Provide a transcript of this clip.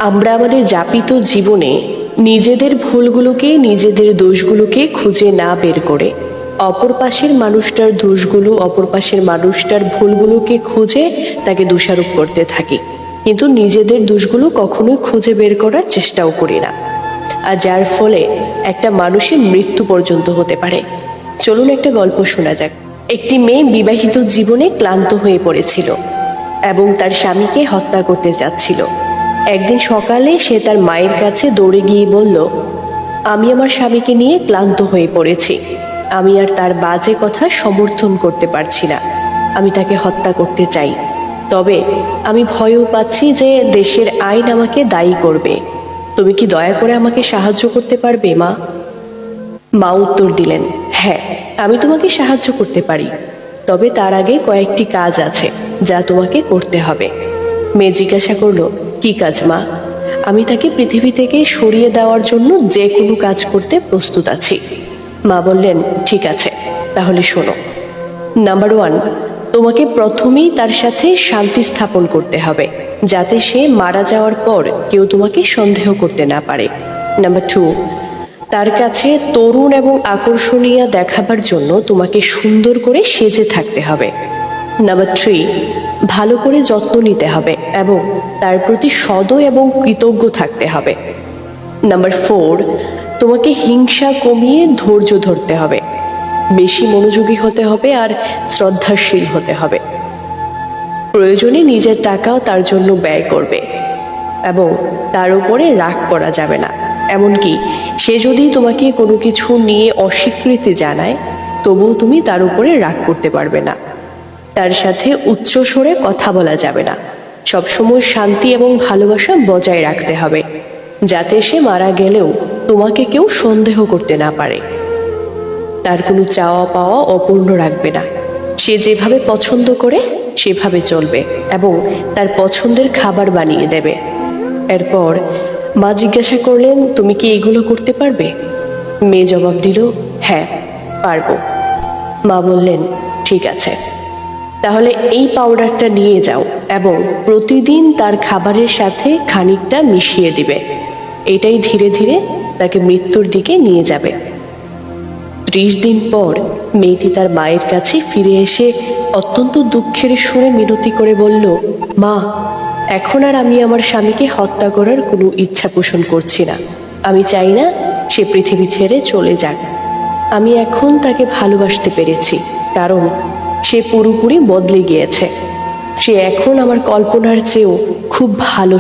আমরা আমাদের যাপিত জীবনে নিজেদের ভুলগুলোকে, নিজেদের দোষগুলোকে খুঁজে না বের করে অপর পাশের মানুষটার দোষগুলো, অপর পাশের মানুষটার ভুলগুলোকে খুঁজে তাকে দোষারোপ করতে থাকি, কিন্তু নিজেদের দোষগুলো কখনোই খুঁজে বের করার চেষ্টাও করি না। আর যার ফলে একটা মানুষের মৃত্যু পর্যন্ত হতে পারে। চলুন একটা গল্প শোনা যাক। একটি মেয়ে বিবাহিত জীবনে ক্লান্ত হয়ে পড়েছিল এবং তার স্বামীকে হত্যা করতে যাচ্ছিল। একদিন সকালে সে তার মায়ের কাছে দৌড়ে গিয়ে বলল, আমি আমার স্বামীকে নিয়ে ক্লান্ত হয়ে পড়েছি। আমি আর তার বাজে কথা সমর্থন করতে পারছি না। আমি তাকে হত্যা করতে চাই, তবে আমি ভয়ও পাচ্ছি যে দেশের আইন আমাকে দায়ী করবে। তুমি কি দয়া করে আমাকে সাহায্য করতে পারবে মা? মা উত্তর দিলেন, হ্যাঁ, আমি তোমাকে সাহায্য করতে পারি, তবে তার আগে কয়েকটি কাজ আছে যা তোমাকে করতে হবে। মেয়ে জিজ্ঞাসা করলো, কি কাজ মা? আমি তাকে পৃথিবী থেকে সরিয়ে দেওয়ার জন্য যে কোনো কাজ করতে প্রস্তুত আছি। মা বললেন, ঠিক আছে, তাহলে শোনো। নাম্বার 1, তোমাকে প্রথমেই তার সাথে শান্তি স্থাপন করতে হবে, যাতে সে মারা যাওয়ার পর কেউ তোমাকে সন্দেহ করতে না পারে। নাম্বার 2, তার কাছে তরুণ এবং আকর্ষণীয় দেখাবার জন্য তোমাকে সুন্দর করে সেজে থাকতে হবে। নাম্বার 3, ভালো করে যত্ন নিতে হবে এবং তার প্রতি সদয় এবং কৃতজ্ঞ থাকতে হবে। নাম্বার 4, তোমাকে হিংসা কমিয়ে ধৈর্য ধরতে হবে, বেশি মনোযোগী হতে হবে আর শ্রদ্ধাশীল হতে হবে। প্রয়োজনে নিজের টাকাও তার জন্য ব্যয় করবে এবং তার উপরে রাগ করা যাবে না। এমনকি সে যদি তোমাকে কোনো কিছু নিয়ে অস্বীকৃতি জানায়, তবুও তুমি তার উপরে রাগ করতে পারবে না। তার সাথে উচ্চ স্বরে কথা বলা যাবে না। সবসময় শান্তি এবং ভালোবাসা বজায় রাখতে হবে, যাতে সে মারা গেলেও তোমাকে কেউ সন্দেহ করতে না পারে। তার কোনো চাওয়া পাওয়া অপূর্ণ রাখবে না। সে যেভাবে পছন্দ করে সেভাবে চলবে এবং তার পছন্দের খাবার বানিয়ে দেবে। এরপর মা জিজ্ঞাসা করলেন, তুমি কি এগুলো করতে পারবে? মেয়ে জবাব দিল, হ্যাঁ, পারবো। মা বললেন, ঠিক আছে, তাহলে এই পাউডারটা নিয়ে যাও এবং প্রতিদিন তার খাবারের সাথে খানিকটা মিশিয়ে দিবে। এটাই ধীরে ধীরে তাকে মৃত্যুর দিকে নিয়ে যাবে। 30 দিন পর মেয়েটি তার মায়ের কাছে ফিরে এসে অত্যন্ত দুঃখের সুরে মিনতি করে বলল, মা, এখন আর আমি আমার স্বামীকে হত্যা করার কোনো ইচ্ছা পোষণ করছি না। আমি চাই না সে পৃথিবী ছেড়ে চলে যাক। আমি এখন তাকে ভালোবাসতে পেরেছি, কারণ সে পুরোপুরি বদলে গিয়েছে। সে এখন আমার কল্পনার চেয়েও খুব ভালো